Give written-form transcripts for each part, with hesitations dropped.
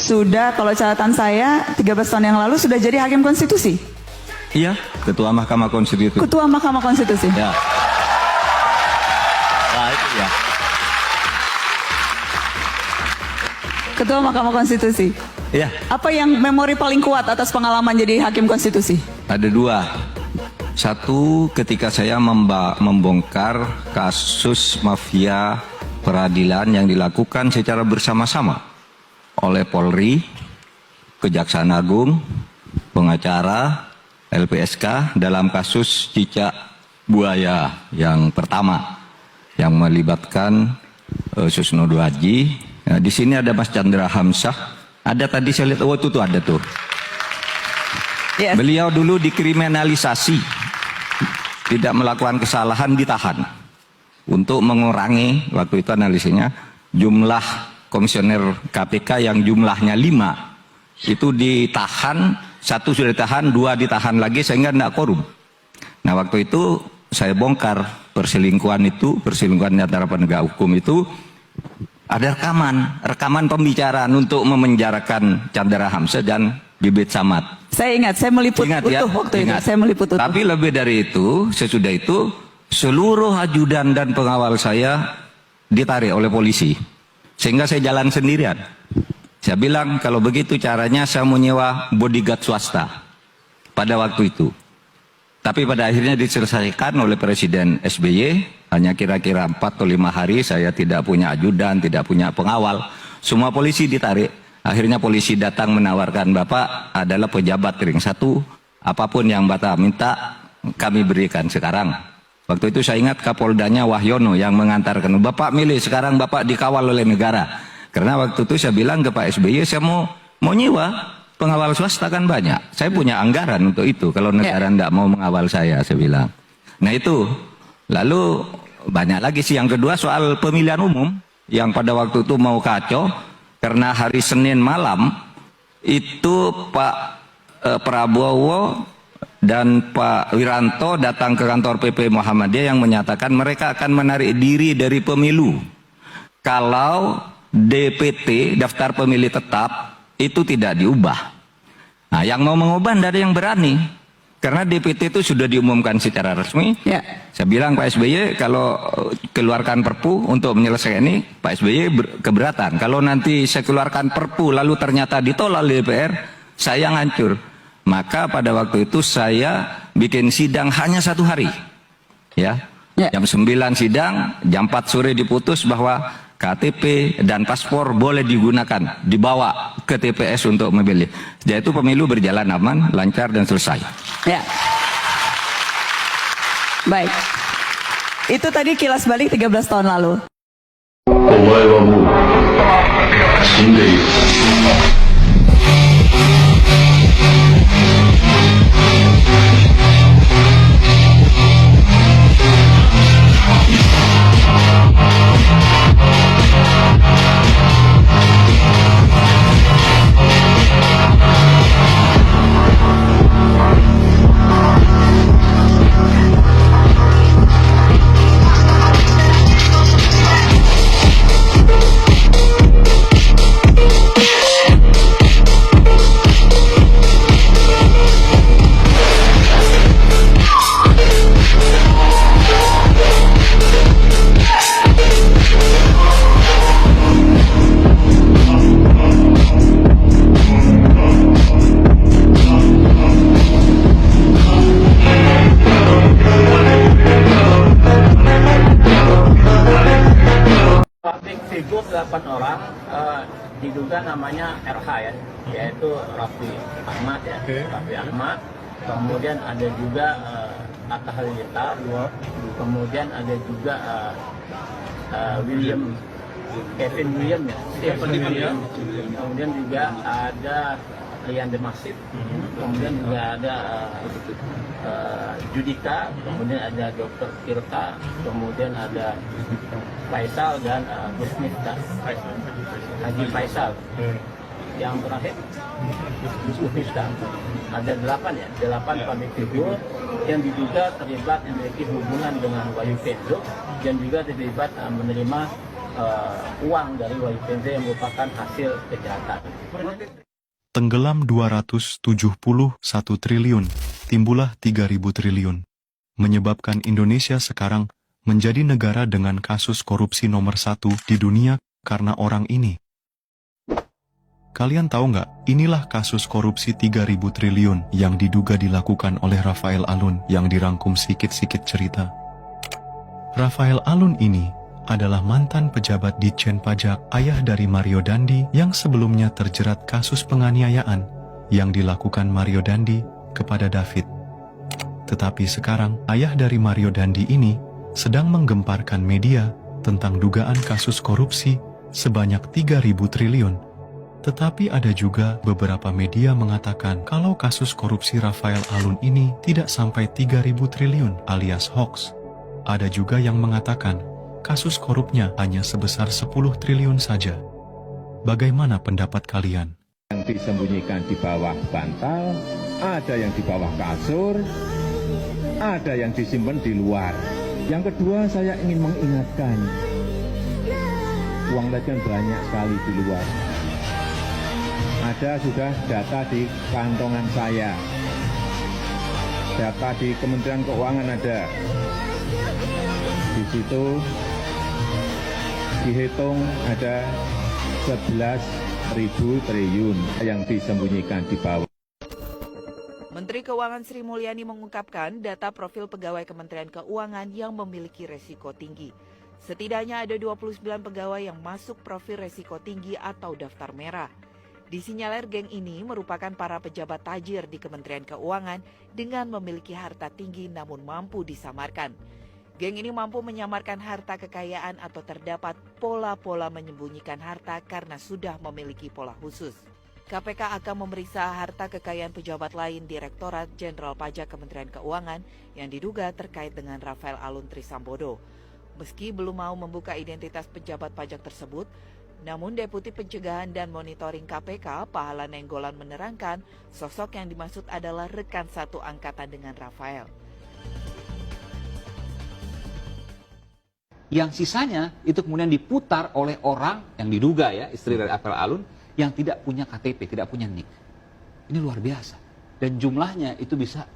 sudah, kalau catatan saya 13 tahun yang lalu sudah jadi hakim konstitusi. Iya, Ketua Mahkamah Konstitusi. Ketua Mahkamah Konstitusi. Ya. Nah, itu ya. Ketua Mahkamah Konstitusi. Iya, Apa yang memori paling kuat atas pengalaman jadi hakim konstitusi? ada dua. Satu, ketika saya membongkar kasus mafia peradilan yang dilakukan secara bersama-sama oleh Polri, Kejaksaan Agung, pengacara, LPSK dalam kasus cicak buaya yang pertama yang melibatkan Susno Duaji. Nah, di sini ada Mas Chandra Hamzah. Ada tadi saya lihat, oh itu tuh ada tuh. Yes. Beliau dulu dikriminalisasi, tidak melakukan kesalahan ditahan. Untuk mengurangi, waktu itu analisanya, jumlah komisioner KPK yang jumlahnya 5, itu ditahan, 1 sudah ditahan, 2 ditahan lagi sehingga tidak korum. Nah waktu itu saya bongkar perselingkuhan itu, perselingkuhan antara penegak hukum itu, ada rekaman pembicaraan untuk memenjarakan Chandra Hamzah dan Bibit Samad. Saya ingat, saya meliput Ingat, utuh ya? waktu Ingat. itu. Saya meliput utuh. Tapi lebih dari itu, sesudah itu seluruh ajudan dan pengawal saya ditarik oleh polisi, sehingga saya jalan sendirian. Saya bilang kalau begitu caranya saya menyewa bodyguard swasta pada waktu itu. Tapi pada akhirnya diselesaikan oleh Presiden SBY, hanya kira-kira 4 atau 5 hari saya tidak punya ajudan, tidak punya pengawal. Semua polisi ditarik. Akhirnya polisi datang menawarkan, Bapak adalah pejabat ring 1, apapun yang Bapak minta kami berikan sekarang. Waktu itu saya ingat Kapoldanya Wahyono yang mengantarkan, Bapak milih, sekarang Bapak dikawal oleh negara. Karena waktu itu saya bilang ke Pak SBY, saya mau nyewa pengawal swasta kan banyak. Saya punya anggaran untuk itu. Kalau negara tidak mau mengawal saya bilang. Nah itu. Lalu banyak lagi sih. Yang kedua soal pemilihan umum yang pada waktu itu mau kacau karena hari Senin malam itu Pak Prabowo dan Pak Wiranto datang ke kantor PP Muhammadiyah yang menyatakan mereka akan menarik diri dari pemilu kalau DPT, daftar pemilih tetap, itu tidak diubah. Nah, yang mau mengubah tidak ada yang berani. Karena DPT itu sudah diumumkan secara resmi. Ya. Saya bilang Pak SBY kalau keluarkan perpu untuk menyelesaikan ini, Pak SBY keberatan. Kalau nanti saya keluarkan perpu lalu ternyata ditolak oleh DPR, saya ngancur. Maka pada waktu itu saya bikin sidang hanya 1 hari. Ya. Jam 9 sidang, jam 4 sore diputus bahwa KTP dan paspor boleh digunakan, dibawa ke TPS untuk memilih. Jadi itu pemilu berjalan aman, lancar dan selesai. Ya. Baik. Itu tadi kilas balik 13 tahun lalu. お前はもう死んでいる。Public figure 8 orang diduga namanya RH ya, yaitu Raffi Ahmad ya, Raffi Ahmad. Kemudian ada juga Atta Halilintar, kemudian ada juga Kevin William ya, Stephen William. Kemudian juga ada Rian Demasif, kemudian juga ada Judika, kemudian ada Dr. Tirta, kemudian ada Faisal dan Gus Miftah, Haji Faisal. Yang terakhir Gus Miftah. Ada 8 ya, 8 public figure yang diduga terlibat memiliki hubungan dengan Wahyu Kenzo dan juga terlibat menerima uang dari Wahyu Kenzo yang merupakan hasil kejahatan. Tenggelam 271 triliun, timbullah 3.000 triliun. Menyebabkan Indonesia sekarang menjadi negara dengan kasus korupsi nomor 1 di dunia karena orang ini. Kalian tahu nggak, inilah kasus korupsi 3.000 triliun yang diduga dilakukan oleh Rafael Alun yang dirangkum sikit-sikit cerita. Rafael Alun ini adalah mantan pejabat Ditjen Pajak, ayah dari Mario Dandi yang sebelumnya terjerat kasus penganiayaan yang dilakukan Mario Dandi kepada David. Tetapi sekarang, ayah dari Mario Dandi ini sedang menggemparkan media tentang dugaan kasus korupsi sebanyak 3.000 triliun. Tetapi ada juga beberapa media mengatakan kalau kasus korupsi Rafael Alun ini tidak sampai 3.000 triliun alias hoax. Ada juga yang mengatakan kasus korupnya hanya sebesar 10 triliun saja. Bagaimana pendapat kalian? Yang disembunyikan di bawah bantal, ada yang di bawah kasur, ada yang disimpan di luar. Yang kedua, saya ingin mengingatkan, uang legend banyak sekali di luar. Ada sudah data di kantongan saya, data di Kementerian Keuangan ada. Di situ dihitung ada 11.000 triliun yang disembunyikan di bawah. Menteri Keuangan Sri Mulyani mengungkapkan data profil pegawai Kementerian Keuangan yang memiliki resiko tinggi. Setidaknya ada 29 pegawai yang masuk profil resiko tinggi atau daftar merah. Disinyalir geng ini merupakan para pejabat tajir di Kementerian Keuangan dengan memiliki harta tinggi namun mampu disamarkan. Geng ini mampu menyamarkan harta kekayaan atau terdapat pola-pola menyembunyikan harta karena sudah memiliki pola khusus. KPK akan memeriksa harta kekayaan pejabat lain Direktorat Jenderal Pajak Kementerian Keuangan yang diduga terkait dengan Rafael Alun Trisambodo. Meski belum mau membuka identitas pejabat pajak tersebut, namun Deputi Pencegahan dan Monitoring KPK, Pahala Nenggolan menerangkan sosok yang dimaksud adalah rekan satu angkatan dengan Rafael. Yang sisanya itu kemudian diputar oleh orang yang diduga ya, istri dari Rafael Alun, yang tidak punya KTP, tidak punya NIK. Ini luar biasa. Dan jumlahnya itu bisa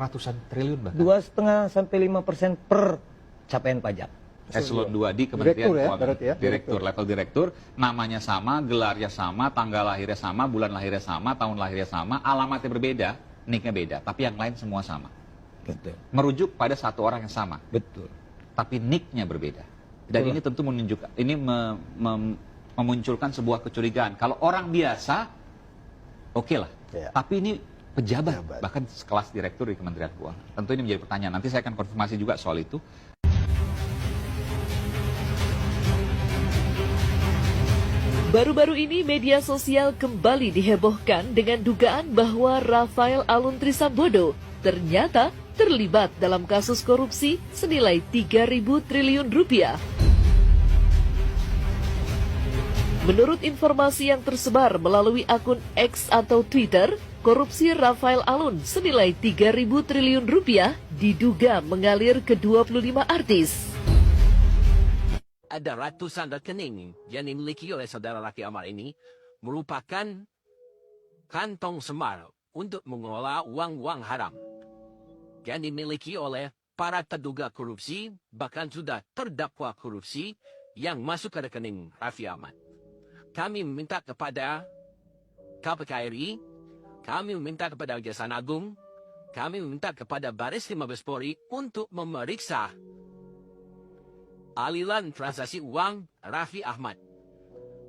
ratusan triliun bahkan. 2,5-5% per capaian pajak. Eselon 2 di Kementerian Keuangan. Ya? Direktur, level direktur, namanya sama, gelarnya sama, tanggal lahirnya sama, bulan lahirnya sama, tahun lahirnya sama, alamatnya berbeda, NIK-nya beda, tapi yang lain semua sama. Betul. Merujuk pada satu orang yang sama. Betul. Tapi NIK-nya berbeda. Dan ini tentu menunjukkan, ini memunculkan sebuah kecurigaan. Kalau orang biasa, oke lah. Ya. Tapi ini pejabat, bahkan sekelas direktur di Kementerian Keuangan. Tentu ini menjadi pertanyaan. Nanti saya akan konfirmasi juga soal itu. Baru-baru ini media sosial kembali dihebohkan dengan dugaan bahwa Rafael Alun Trisambodo ternyata terlibat dalam kasus korupsi senilai 3.000 triliun rupiah. Menurut informasi yang tersebar melalui akun X atau Twitter, korupsi Rafael Alun senilai 3.000 triliun rupiah diduga mengalir ke 25 artis. Ada ratusan rekening yang dimiliki oleh saudara laki Amar ini merupakan kantong semar untuk mengelola uang-uang haram yang dimiliki oleh para terduga korupsi, bahkan sudah terdakwa korupsi yang masuk ke rekening Raffi Ahmad. Kami meminta kepada KPK RI, kami meminta kepada Kejaksaan Agung, kami meminta kepada Bareskrim Mabes Polri untuk memeriksa aliran transaksi uang Raffi Ahmad.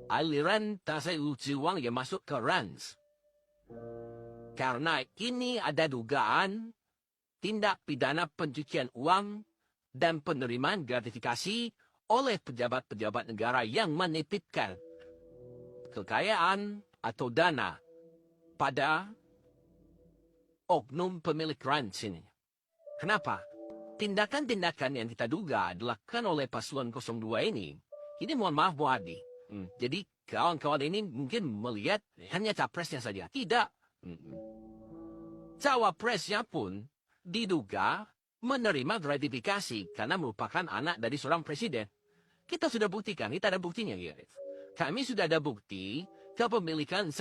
Aliran transaksi uang yang masuk ke RANS. Karena ini ada dugaan tindak pidana pencucian uang dan penerimaan gratifikasi oleh pejabat-pejabat negara yang menitipkan kekayaan atau dana pada oknum pemilik RANS ini. Kenapa? Tindakan-tindakan yang kita duga dilakukan oleh paslon 02 ini mohon maaf Bu Adi. Jadi kawan-kawan ini mungkin melihat hanya capresnya saja. Tidak. Cawapresnya pun diduga menerima gratifikasi karena merupakan anak dari seorang presiden. Kita sudah buktikan, kita ada buktinya, guys. Kami sudah ada bukti kepemilikan